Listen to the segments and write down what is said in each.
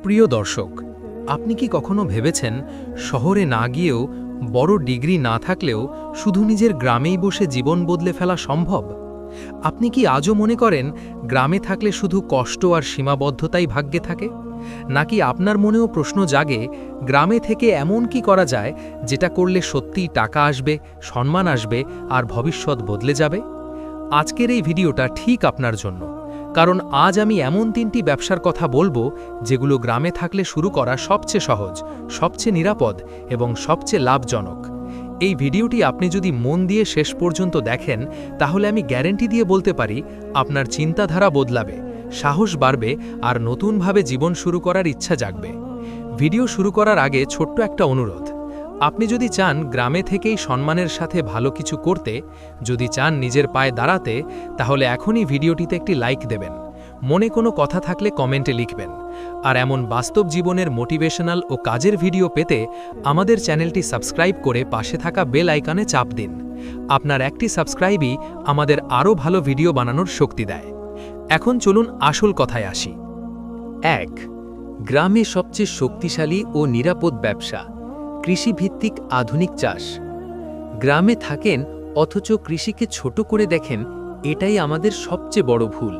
প্রিয় দর্শক, আপনি কি কখনো ভেবেছেন শহরে না গিয়েও বড় ডিগ্রি না থাকলেও শুধু নিজের গ্রামেই বসে জীবন বদলে ফেলা সম্ভব? আপনি কি আজও মনে করেন গ্রামে থাকলে শুধু কষ্ট আর সীমাবদ্ধতাই ভাগ্যে থাকে? নাকি আপনার মনেও প্রশ্ন জাগে গ্রামে থেকে এমন কি করা যায় যেটা করলে সত্যিই টাকা আসবে, সম্মান আসবে আর ভবিষ্যৎ বদলে যাবে? আজকের এই ভিডিওটা ঠিক আপনার জন্য, কারণ আজ আমি এমন 3টি ব্যবসার কথা বলবো যেগুলো গ্রামে থাকলে শুরু করা সবচেয়ে সহজ, সবচেয়ে নিরাপদ এবং সবচেয়ে লাভজনক। এই ভিডিওটি আপনি যদি মন দিয়ে শেষ পর্যন্ত দেখেন তাহলে আমি গ্যারান্টি দিয়ে বলতে পারি আপনার চিন্তাধারা বদলাবে, সাহস বাড়বে আর নতুনভাবে জীবন শুরু করার ইচ্ছা জাগবে। ভিডিও শুরু করার আগে ছোট্ট একটা অনুরোধ, আপনি যদি চান গ্রামে থেকেই সম্মানের সাথে ভালো কিছু করতে, যদি চান নিজের পায়ে দাঁড়াতে, তাহলে এখনই ভিডিওটিতে একটি লাইক দেবেন। মনে কোনো কথা থাকলে কমেন্টে লিখবেন। আর এমন বাস্তব জীবনের মোটিভেশনাল ও কাজের ভিডিও পেতে আমাদের চ্যানেলটি সাবস্ক্রাইব করে পাশে থাকা বেল আইকনে চাপ দিন। আপনার একটি সাবস্ক্রাইবই আমাদের আরও ভালো ভিডিও বানানোর শক্তি দেয়। এখন চলুন আসল কথায় আসি। 1. গ্রামে সবচেয়ে শক্তিশালী ও নিরাপদ ব্যবসা, কৃষিভিত্তিক আধুনিক চাষ। গ্রামে থাকেন অথচ কৃষিকে ছোট করে দেখেন, এটাই আমাদের সবচেয়ে বড় ভুল।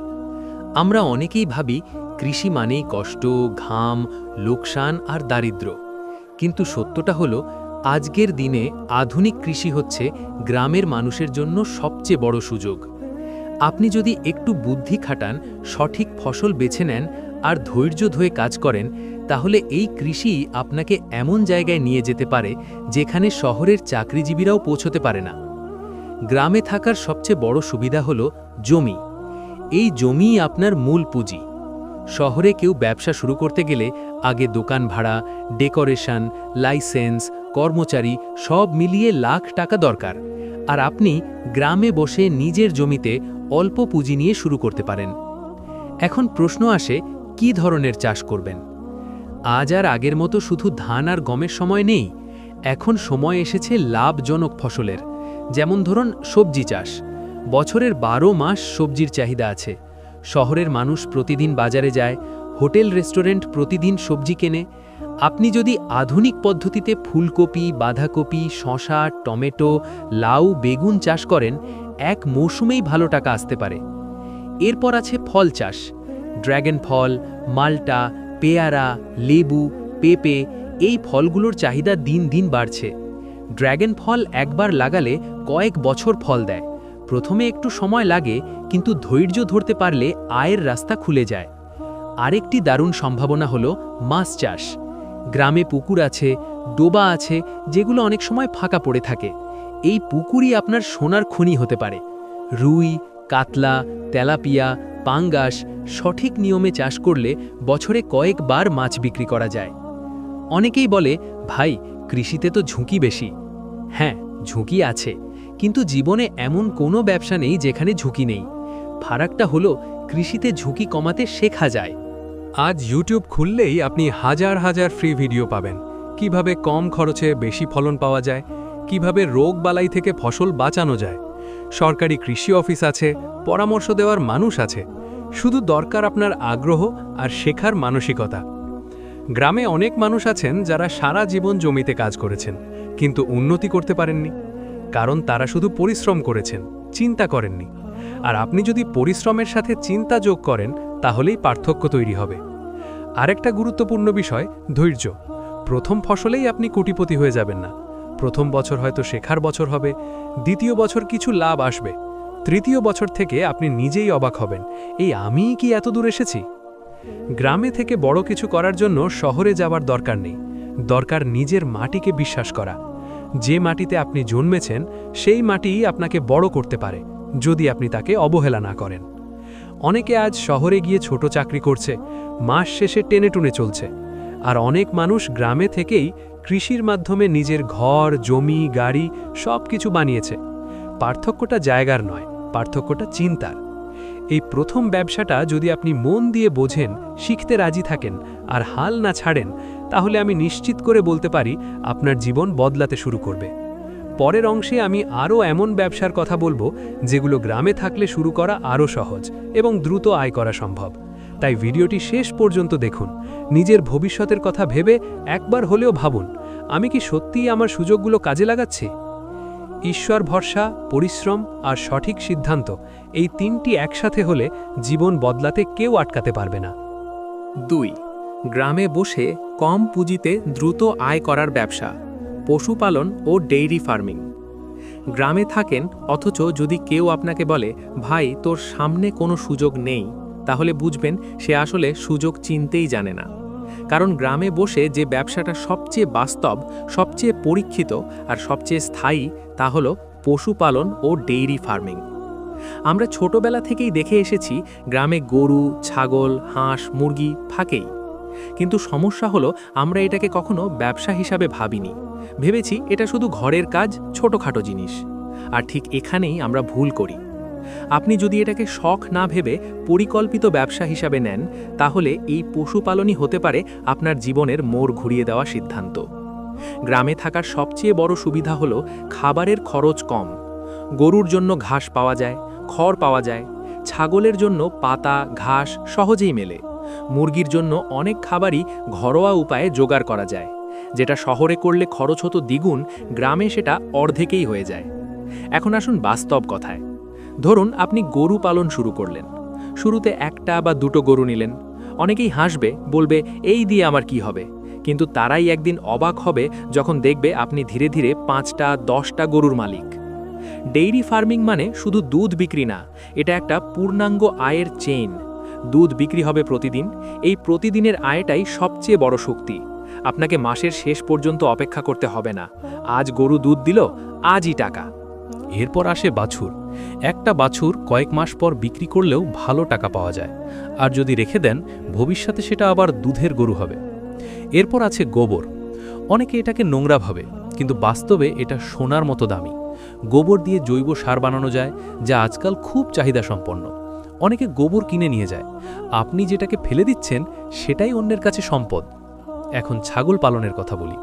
আমরা অনেকেই ভাবি কৃষি মানেই কষ্ট, ঘাম, লোকসান আর দারিদ্র্য। কিন্তু সত্যটা হলো আজকের দিনে আধুনিক কৃষি হচ্ছে গ্রামের মানুষের জন্য সবচেয়ে বড় সুযোগ। আপনি যদি একটু বুদ্ধি খাটান, সঠিক ফসল বেছে নেন আর ধৈর্য ধরে কাজ করেন, তাহলে এই কৃষি আপনাকে এমন জায়গায় নিয়ে যেতে পারে যেখানে শহরের চাকরিজীবীরাও পৌঁছতে পারে না। গ্রামে থাকার সবচেয়ে বড় সুবিধা হলো জমি। এই জমিই আপনার মূল পুঁজি। শহরে কেউ ব্যবসা শুরু করতে গেলে আগে দোকান ভাড়া, ডেকোরেশন, লাইসেন্স, কর্মচারী সব মিলিয়ে লাখ টাকা দরকার। আর আপনি গ্রামে বসে নিজের জমিতে অল্প পুঁজি নিয়ে শুরু করতে পারেন। এখন প্রশ্ন আসে, কী ধরনের চাষ করবেন? আজ আর আগের মতো শুধু ধান আর গমের সময় নেই। এখন সময় এসেছে লাভজনক ফসলের। যেমন ধরুন সবজি চাষ। বছরের 12 মাস সবজির চাহিদা আছে। শহরের মানুষ প্রতিদিন বাজারে যায়, হোটেল রেস্টুরেন্ট প্রতিদিন সবজি কেনে। আপনি যদি আধুনিক পদ্ধতিতে ফুলকপি, বাঁধাকপি, শসা, টমেটো, লাউ, বেগুন চাষ করেন, এক মৌসুমেই ভালো টাকা আসতে পারে। এরপর আছে ফল চাষ। ড্রাগন ফল, মাল্টা, পেয়ারা, লেবু, পেঁপে, এই ফলগুলোর চাহিদা দিন দিন বাড়ছে। ড্রাগন ফল একবার লাগালে কয়েক বছর ফল দেয়। প্রথমে একটু সময় লাগে, কিন্তু ধৈর্য ধরতে পারলে আয়ের রাস্তা খুলে যায়। আরেকটি দারুণ সম্ভাবনা হলো মাছ চাষ। গ্রামে পুকুর আছে, ডোবা আছে, যেগুলো অনেক সময় ফাঁকা পড়ে থাকে। এই পুকুরই আপনার সোনার খনি হতে পারে। রুই, কাতলা, তেলাপিয়া, পাঙ্গাস সঠিক নিয়মে চাষ করলে বছরে কয়েকবার মাছ বিক্রি করা যায়। অনেকেই বলে, ভাই কৃষিতে তো ঝুঁকি বেশি। হ্যাঁ, ঝুঁকি আছে, কিন্তু জীবনে এমন কোনো ব্যবসা নেই যেখানে ঝুঁকি নেই। ফারাকটা হলো কৃষিতে ঝুঁকি কমাতে শেখা যায়। আজ ইউটিউব খুললেই আপনি হাজার হাজার ফ্রি ভিডিও পাবেন। কিভাবে কম খরচে বেশি ফলন পাওয়া যায়, কিভাবে রোগ বালাই থেকে ফসল বাঁচানো যায়। সরকারি কৃষি অফিস আছে, পরামর্শ দেওয়ার মানুষ আছে। শুধু দরকার আপনার আগ্রহ আর শেখার মানসিকতা। গ্রামে অনেক মানুষ আছেন যারা সারা জীবন জমিতে কাজ করেছেন, কিন্তু উন্নতি করতে পারেননি, কারণ তারা শুধু পরিশ্রম করেছেন, চিন্তা করেননি। আর আপনি যদি পরিশ্রমের সাথে চিন্তা যোগ করেন, তাহলেই পার্থক্য তৈরি হবে। আরেকটা গুরুত্বপূর্ণ বিষয়, ধৈর্য। প্রথম ফসলেই আপনি কোটিপতি হয়ে যাবেন না। প্রথম বছর হয়তো শেখার বছর হবে, দ্বিতীয় বছর কিছু লাভ আসবে, তৃতীয় বছর থেকে আপনি নিজেই অবাক হবেন, এই আমিই কি এত দূর এসেছি। গ্রামে থেকে বড় কিছু করার জন্য শহরে যাবার দরকার নেই, দরকার নিজের মাটিকে বিশ্বাস করা। যে মাটিতে আপনি জন্মেছেন সেই মাটিই আপনাকে বড় করতে পারে, যদি আপনি তাকে অবহেলা না করেন। অনেকে আজ শহরে গিয়ে ছোট চাকরি করছে, মাস শেষে টেনে টুনে চলছে। আর অনেক মানুষ গ্রামে থেকেই কৃষির মাধ্যমে নিজের ঘর, জমি, গাড়ি সব কিছু বানিয়েছে। পার্থক্যটা জায়গার নয়, পার্থক্যটা চিন্তার। এই প্রথম ব্যবসাটা যদি আপনি মন দিয়ে বোঝেন, শিখতে রাজি থাকেন আর হাল না ছাড়েন, তাহলে আমি নিশ্চিত করে বলতে পারি আপনার জীবন বদলাতে শুরু করবে। পরের অংশে আমি আরও এমন ব্যবসার কথা বলবো যেগুলো গ্রামে থাকলে শুরু করা আরও সহজ এবং দ্রুত আয় করা সম্ভব। তাই ভিডিওটি শেষ পর্যন্ত দেখুন, নিজের ভবিষ্যতের কথা ভেবে একবার হলেও ভাবুন, আমি কি সত্যিই আমার সুযোগগুলো কাজে লাগাচ্ছি? ঈশ্বর ভরসা, পরিশ্রম আর সঠিক সিদ্ধান্ত, এই তিনটি একসাথে হলে জীবন বদলাতে কেউ আটকাতে পারবে না। 2. গ্রামে বসে কম পুঁজিতে দ্রুত আয় করার ব্যবসা, পশুপালন ও ডেইরি ফার্মিং। গ্রামে থাকেন অথচ যদি কেউ আপনাকে বলে, ভাই তোর সামনে কোনো সুযোগ নেই, তাহলে বুঝবেন সে আসলে সুযোগ চিনতেই জানে না। কারণ গ্রামে বসে যে ব্যবসাটা সবচেয়ে বাস্তব, সবচেয়ে পরীক্ষিত আর সবচেয়ে স্থায়ী, তা হলো পশুপালন ও ডেইরি ফার্মিং। আমরা ছোটবেলা থেকেই দেখে এসেছি গ্রামে গরু, ছাগল, হাঁস, মুরগি থাকেই। কিন্তু সমস্যা হলো আমরা এটাকে কখনো ব্যবসা হিসাবে ভাবিনি। ভেবেছি এটা শুধু ঘরের কাজ, ছোটখাটো জিনিস। আর ঠিক এখানেই আমরা ভুল করি। আপনি যদি এটাকে শখ না ভেবে পরিকল্পিত ব্যবসা হিসাবে নেন, তাহলে এই পশুপালনই হতে পারে আপনার জীবনের মোড় ঘুরিয়ে দেওয়া সিদ্ধান্ত। গ্রামে থাকার সবচেয়ে বড় সুবিধা হলো খাবারের খরচ কম। গরুর জন্য ঘাস পাওয়া যায়, খড় পাওয়া যায়। ছাগলের জন্য পাতা, ঘাস সহজেই মেলে। মুরগির জন্য অনেক খাবারই ঘরোয়া উপায়ে জোগাড় করা যায়। যেটা শহরে করলে খরচ হতো দ্বিগুণ, গ্রামে সেটা অর্ধেকেই হয়ে যায়। এখন আসুন বাস্তব কথায়। ধরুন আপনি গরু পালন শুরু করলেন। শুরুতে একটা বা দুটো গরু নিলেন। অনেকেই হাসবে, বলবে এই দিয়ে আমার কি হবে। কিন্তু তারাই একদিন অবাক হবে যখন দেখবে আপনি ধীরে ধীরে 5টা 10টা গরুর মালিক। ডেইরি ফার্মিং মানে শুধু দুধ বিক্রি না, এটা একটা পূর্ণাঙ্গ আয়ের চেইন। দুধ বিক্রি হবে প্রতিদিন। এই প্রতিদিনের আয়টাই সবচেয়ে বড় শক্তি। আপনাকে মাসের শেষ পর্যন্ত অপেক্ষা করতে হবে না। আজ গরু দুধ দিল, আজই টাকা। এরপর আসে বাছুর। একটা বাছুর কয়েক মাস পর বিক্রি করলেও ভালো টাকা পাওয়া যায়, আর যদি রেখে দেন ভবিষ্যতে সেটা আবার দুধের গরু হবে। এরপর আছে গোবর। অনেকে এটাকে নোংরা ভাবে, কিন্তু বাস্তবে এটা সোনার মতো দামি। গোবর দিয়ে জৈব সার বানানো যায়, যা আজকাল খুব চাহিদা সম্পন্ন। অনেকে গোবর কিনে নিয়ে যায়। আপনি যেটাকে ফেলে দিচ্ছেন সেটাই অন্যের কাছে সম্পদ। এখন ছাগল পালনের কথা বলি।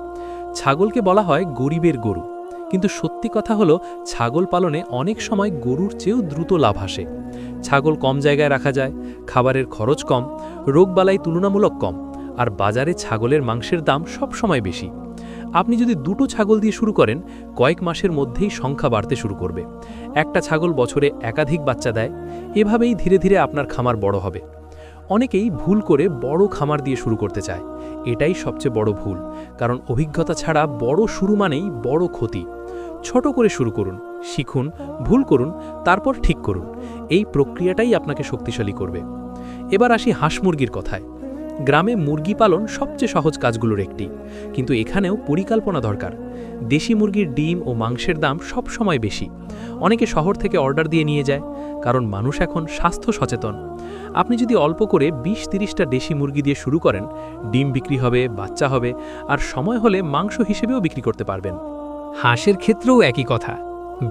ছাগলকে বলা হয় গরিবের গরু, কিন্তু সত্যি কথা হলো ছাগল পালনে অনেক সময় গরুর চেয়েও দ্রুত লাভ আসে। ছাগল কম জায়গায় রাখা যায়, খাবারের খরচ কম, রোগবালাই তুলনামূলক কম, আর বাজারে ছাগলের মাংসের দাম সব সময় বেশি। আপনি যদি দুটো ছাগল দিয়ে শুরু করেন, কয়েক মাসের মধ্যেই সংখ্যা বাড়তে শুরু করবে। একটা ছাগল বছরে একাধিক বাচ্চা দেয়। এভাবেই ধীরে ধীরে আপনার খামার বড় হবে। অনেকেই ভুল করে বড় খামার দিয়ে শুরু করতে চায়। এটাই সবচেয়ে বড় ভুল, কারণ অভিজ্ঞতা ছাড়া বড় শুরু মানেই বড় ক্ষতি। ছোট করে শুরু করুন, শিখুন, ভুল করুন, তারপর ঠিক করুন। এই প্রক্রিয়াটাই আপনাকে শক্তিশালী করবে। এবার আসি হাঁস মুরগির কথায়। গ্রামে মুরগি পালন সবচেয়ে সহজ কাজগুলোর একটি, কিন্তু এখানেও পরিকল্পনা দরকার। দেশি মুরগির ডিম ও মাংসের দাম সব সময় বেশি। অনেকে শহর থেকে অর্ডার দিয়ে নিয়ে যায়, কারণ মানুষ এখন স্বাস্থ্য সচেতন। আপনি যদি অল্প করে 20-30টা দেশি মুরগি দিয়ে শুরু করেন, ডিম বিক্রি হবে, বাচ্চা হবে, আর সময় হলে মাংস হিসেবেও বিক্রি করতে পারবেন। হাঁসের ক্ষেত্রেও একই কথা।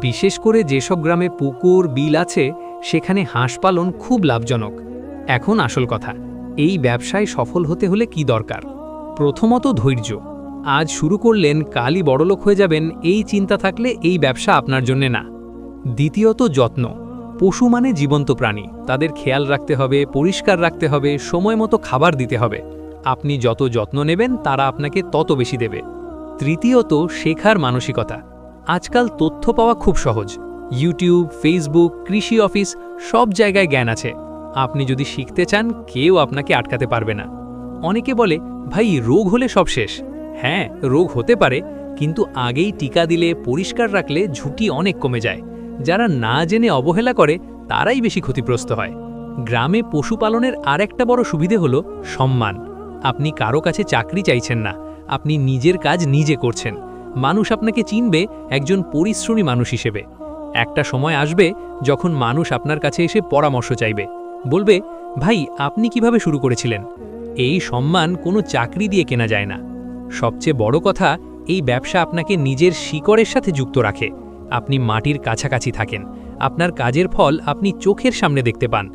বিশেষ করে যেসব গ্রামে পুকুর, বিল আছে, সেখানে হাঁস পালন খুব লাভজনক। এখন আসল কথা, এই ব্যবসায় সফল হতে হলে কি দরকার? প্রথমত ধৈর্য। আজ শুরু করলেন, কালই বড়লোক হয়ে যাবেন, এই চিন্তা থাকলে এই ব্যবসা আপনার জন্যে না। দ্বিতীয়ত যত্ন। পশু মানে জীবন্ত প্রাণী, তাদের খেয়াল রাখতে হবে, পরিষ্কার রাখতে হবে, সময় মতো খাবার দিতে হবে। আপনি যত যত্ন নেবেন তারা আপনাকে তত বেশি দেবে। তৃতীয়ত শেখার মানসিকতা। আজকাল তথ্য পাওয়া খুব সহজ। ইউটিউব, ফেসবুক, কৃষি অফিস, সব জায়গায় জ্ঞান আছে। আপনি যদি শিখতে চান, কেউ আপনাকে আটকাতে পারবে না। অনেকে বলে, ভাই রোগ হলে সব শেষ। হ্যাঁ, রোগ হতে পারে, কিন্তু আগেই টিকা দিলে, পরিষ্কার রাখলে ঝুঁকি অনেক কমে যায়। যারা না জেনে অবহেলা করে তারাই বেশি ক্ষতিগ্রস্ত হয়। গ্রামে পশুপালনের আরেকটা বড় সুবিধে হলো সম্মান। আপনি কারো কাছে চাকরি চাইছেন না, আপনি নিজের কাজ নিজে করছেন। মানুষ আপনাকে চিনবে একজন পরিশ্রমী মানুষ হিসেবে। একটা সময় আসবে যখন মানুষ আপনার কাছে এসে পরামর্শ চাইবে, বলবে, ভাই আপনি কিভাবে শুরু করেছিলেন? এই সম্মান কোনো চাকরি দিয়ে কেনা যায় না। সবচেয়ে বড় কথা, এই ব্যবসা আপনাকে নিজের শিকড়ের সাথে যুক্ত রাখে। আপনি মাটির কাছাকাছি থাকেন, আপনার কাজের ফল আপনি চোখের সামনে দেখতে পান।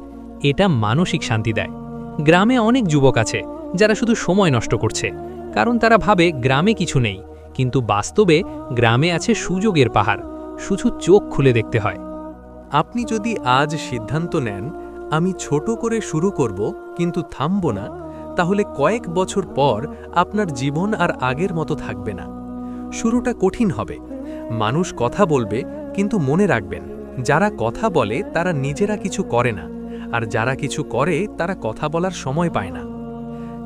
এটা মানসিক শান্তি দেয়। গ্রামে অনেক যুবক আছে যারা শুধু সময় নষ্ট করছে, কারণ তারা ভাবে গ্রামে কিছু নেই, কিন্তু বাস্তবে গ্রামে আছে সুযোগের পাহাড়, শুধু চোখ খুলে দেখতে হয়। আপনি যদি আজ সিদ্ধান্ত নেন, আমি ছোট করে শুরু করব কিন্তু থামব না, তাহলে কয়েক বছর পর আপনার জীবন আর আগের মতো থাকবে না। শুরুটা কঠিন হবে, মানুষ কথা বলবে, কিন্তু মনে রাখবেন, যারা কথা বলে তারা নিজেরা কিছু করে না, আর যারা কিছু করে তারা কথা বলার সময় পায় না।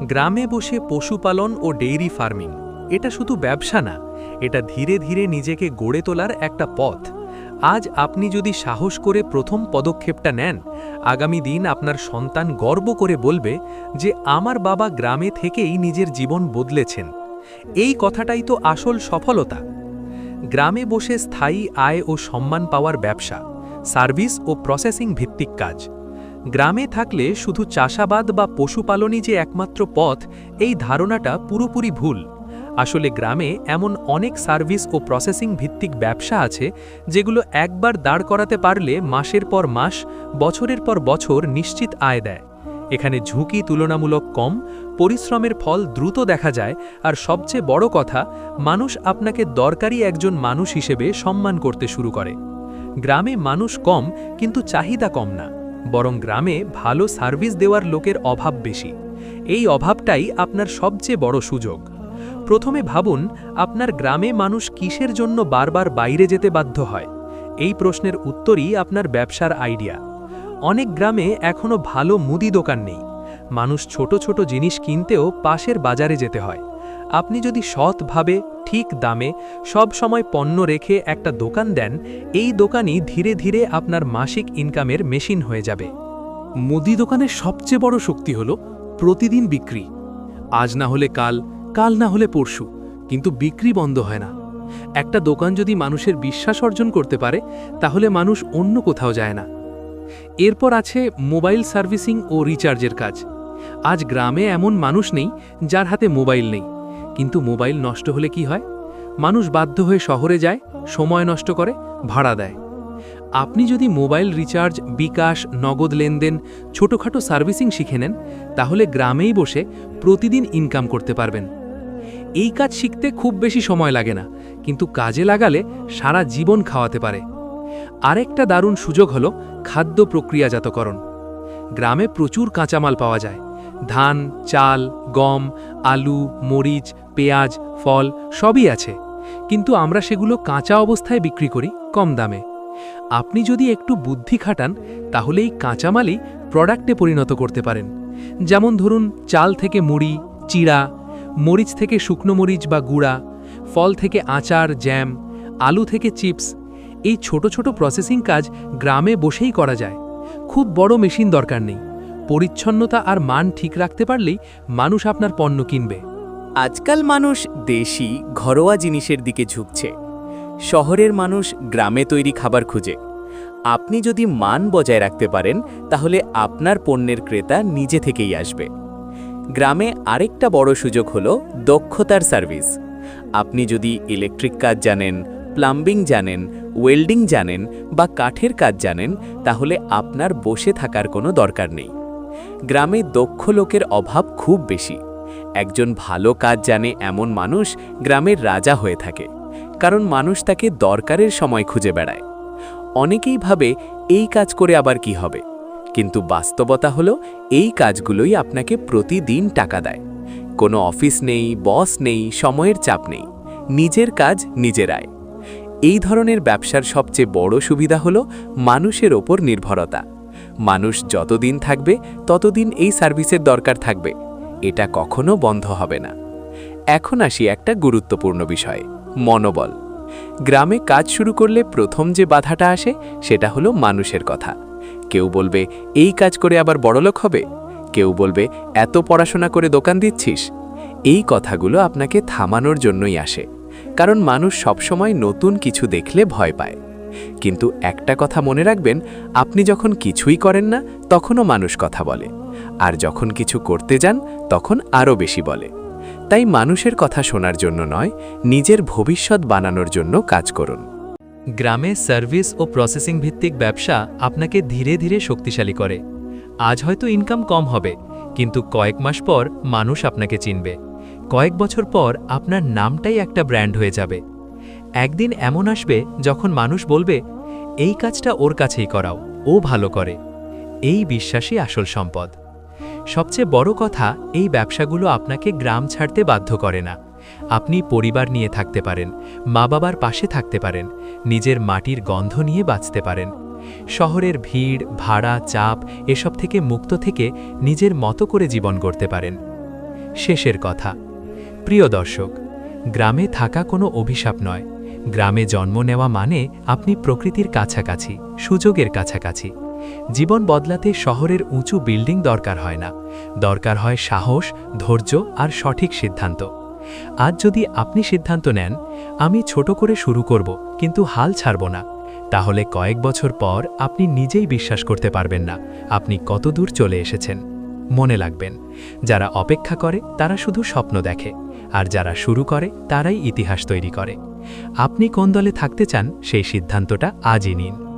গ্রামে বসে পশুপালন ও ডেইরি ফার্মিং এটা শুধু ব্যবসা না, এটা ধীরে ধীরে নিজেকে গড়ে তোলার একটা পথ। আজ আপনি যদি সাহস করে প্রথম পদক্ষেপটা নেন, আগামী দিন আপনার সন্তান গর্ব করে বলবে যে আমার বাবা গ্রামে থেকেই নিজের জীবন বদলেছেন। এই কথাটাই তো আসল সফলতা। গ্রামে বসে স্থায়ী আয় ও সম্মান পাওয়ার ব্যবসা, সার্ভিস ও প্রসেসিং ভিত্তিক কাজ। গ্রামে থাকলে শুধু চাষাবাদ বা পশুপালনই যে একমাত্র পথ, এই ধারণাটা পুরোপুরি ভুল। আসলে গ্রামে এমন অনেক সার্ভিস ও প্রসেসিং ভিত্তিক ব্যবসা আছে যেগুলো একবার দাঁড় করাতে পারলে মাসের পর মাস, বছরের পর বছর নিশ্চিত আয় দেয়। এখানে ঝুঁকি তুলনামূলক কম, পরিশ্রমের ফল দ্রুত দেখা যায়, আর সবচেয়ে বড় কথা, মানুষ আপনাকে দরকারি একজন মানুষ হিসেবে সম্মান করতে শুরু করে। গ্রামে মানুষ কম, কিন্তু চাহিদা কম না, বরং গ্রামে ভালো সার্ভিস দেওয়ার লোকের অভাব বেশি। এই অভাবটাই আপনার সবচেয়ে বড় সুযোগ। প্রথমে ভাবুন, আপনার গ্রামে মানুষ কিসের জন্য বারবার বাইরে যেতে বাধ্য হয়? এই প্রশ্নের উত্তরই আপনার ব্যবসার আইডিয়া। অনেক গ্রামে এখনও ভালো মুদি দোকান নেই, মানুষ ছোট ছোট জিনিস কিনতেও পাশের বাজারে যেতে হয়। আপনি যদি সৎভাবে, ঠিক দামে, সব সময় পণ্য রেখে একটা দোকান দেন, এই দোকানই ধীরে ধীরে আপনার মাসিক ইনকামের মেশিন হয়ে যাবে। মুদি দোকানের সবচেয়ে বড় শক্তি হল প্রতিদিন বিক্রি। আজ না হলে কাল, কাল না হলে পরশু, কিন্তু বিক্রি বন্ধ হয় না। একটা দোকান যদি মানুষের বিশ্বাস অর্জন করতে পারে, তাহলে মানুষ অন্য কোথাও যায় না। এরপর আছে মোবাইল সার্ভিসিং ও রিচার্জের কাজ। আজ গ্রামে এমন মানুষ নেই যার হাতে মোবাইল নেই, কিন্তু মোবাইল নষ্ট হলে কি হয়? মানুষ বাধ্য হয়ে শহরে যায়, সময় নষ্ট করে, ভাড়া দেয়। আপনি যদি মোবাইল রিচার্জ, বিকাশ, নগদ লেনদেন, ছোটখাটো সার্ভিসিং শিখে নেন, তাহলে গ্রামেই বসে প্রতিদিন ইনকাম করতে পারবেন। এই কাজ শিখতে খুব বেশি সময় লাগে না, কিন্তু কাজে লাগালে সারা জীবন খাওয়াতে পারে। আরেকটা দারুণ সুযোগ হল খাদ্য প্রক্রিয়াজাতকরণ। গ্রামে প্রচুর কাঁচামাল পাওয়া যায়, ধান, চাল, গম, আলু, মরিচ, পেঁয়াজ, ফল সবই আছে, কিন্তু আমরা সেগুলো কাঁচা অবস্থায় বিক্রি করি কম দামে। আপনি যদি একটু বুদ্ধি খাটান, তাহলে এই কাঁচামালই প্রোডাক্টে পরিণত করতে পারেন। যেমন ধরুন, চাল থেকে মুড়ি, চিড়া, মরিচ থেকে শুকনো মরিচ বা গুঁড়া, ফল থেকে আচার, জ্যাম, আলু থেকে চিপস। এই ছোট ছোট প্রসেসিং কাজ গ্রামে বসেই করা যায়। খুব বড় মেশিন দরকার নেই, পরিচ্ছন্নতা আর মান ঠিক রাখতে পারলেই মানুষ আপনার পণ্য কিনবে। আজকাল মানুষ দেশি, ঘরোয়া জিনিসের দিকে ঝুঁকছে। শহরের মানুষ গ্রামে তৈরি খাবার খুঁজে। আপনি যদি মান বজায় রাখতে পারেন, তাহলে আপনার পণ্যের ক্রেতা নিজে থেকেই আসবে। গ্রামে আরেকটা বড় সুযোগ হলো দক্ষতার সার্ভিস। আপনি যদি ইলেকট্রিক কাজ জানেন, প্লাম্বিং জানেন, ওয়েল্ডিং জানেন বা কাঠের কাজ জানেন, তাহলে আপনার বসে থাকার কোনো দরকার নেই। গ্রামে দক্ষ লোকের অভাব খুব বেশি। একজন ভালো কাজ জানে এমন মানুষ গ্রামের রাজা হয়ে থাকে, কারণ মানুষ তাকে দরকারের সময় খুঁজে বেড়ায়। অনেকেই ভাবে এই কাজ করে আবার কি হবে, কিন্তু বাস্তবতা হলো এই কাজগুলোই আপনাকে প্রতিদিন টাকা দেয়। কোনো অফিস নেই, বস নেই, সময়ের চাপ নেই, নিজের কাজ নিজের আয়। এই ধরনের ব্যবসার সবচেয়ে বড় সুবিধা হলো মানুষের ওপর নির্ভরতা। মানুষ যতদিন থাকবে ততদিন এই সার্ভিসের দরকার থাকবে, এটা কখনো বন্ধ হবে না। এখন আসি একটা গুরুত্বপূর্ণ বিষয়ে, মনোবল। গ্রামে কাজ শুরু করলে প্রথম যে বাধাটা আসে সেটা হলো মানুষের কথা। কেউ বলবে এই কাজ করে আবার বড়লোক হবে, কেউ বলবে এত পড়াশোনা করে দোকান দিচ্ছিস। এই কথাগুলো আপনাকে থামানোর জন্যই আসে, কারণ মানুষ সবসময় নতুন কিছু দেখলে ভয় পায়। কিন্তু একটা কথা মনে রাখবেন, আপনি যখন কিছুই করেন না তখনও মানুষ কথা বলে, আর যখন কিছু করতে যান তখন আরও বেশি বলে। তাই মানুষের কথা শোনার জন্য নয়, নিজের ভবিষ্যৎ বানানোর জন্য কাজ করুন। গ্রামে সার্ভিস ও প্রসেসিং ভিত্তিক ব্যবসা আপনাকে ধীরে ধীরে শক্তিশালী করে। আজ হয়তো ইনকাম কম হবে, কিন্তু কয়েক মাস পর মানুষ আপনাকে চিনবে। কয়েক বছর পর আপনার নামটাই একটা ব্র্যান্ড হয়ে যাবে। একদিন এমন আসবে যখন মানুষ বলবে, এই কাজটা ওর কাছেই করাও, ও ভালো করে। এই বিশ্বাসই আসল সম্পদ। সবচেয়ে বড় কথা, এই ব্যবসাগুলো আপনাকে গ্রাম ছাড়তে বাধ্য করে না। আপনি পরিবার নিয়ে থাকতে পারেন, মা বাবার পাশে থাকতে পারেন, নিজের মাটির গন্ধ নিয়ে বাঁচতে পারেন। শহরের ভিড়, ভাড়া, চাপ এসব থেকে মুক্ত থেকে নিজের মতো করে জীবন গড়তে পারেন। শেষের কথা, প্রিয় দর্শক, গ্রামে থাকা কোনো অভিশাপ নয়। গ্রামে জন্ম নেওয়া মানে আপনি প্রকৃতির কাছাকাছি, সুযোগের কাছাকাছি। জীবন বদলাতে শহরের উঁচু বিল্ডিং দরকার হয় না, দরকার হয় সাহস, ধৈর্য আর সঠিক সিদ্ধান্ত। আজ যদি আপনি সিদ্ধান্ত নেন, আমি ছোট করে শুরু করব কিন্তু হাল ছাড়ব না, তাহলে কয়েক বছর পর আপনি নিজেই বিশ্বাস করতে পারবেন না আপনি কত দূর চলে এসেছেন। মনে রাখবেন, যারা অপেক্ষা করে তারা শুধু স্বপ্ন দেখে, আর যারা শুরু করে তারাই ইতিহাস তৈরি করে। আপনি কোন দলে থাকতে চান সেই সিদ্ধান্তটা আজই নিন।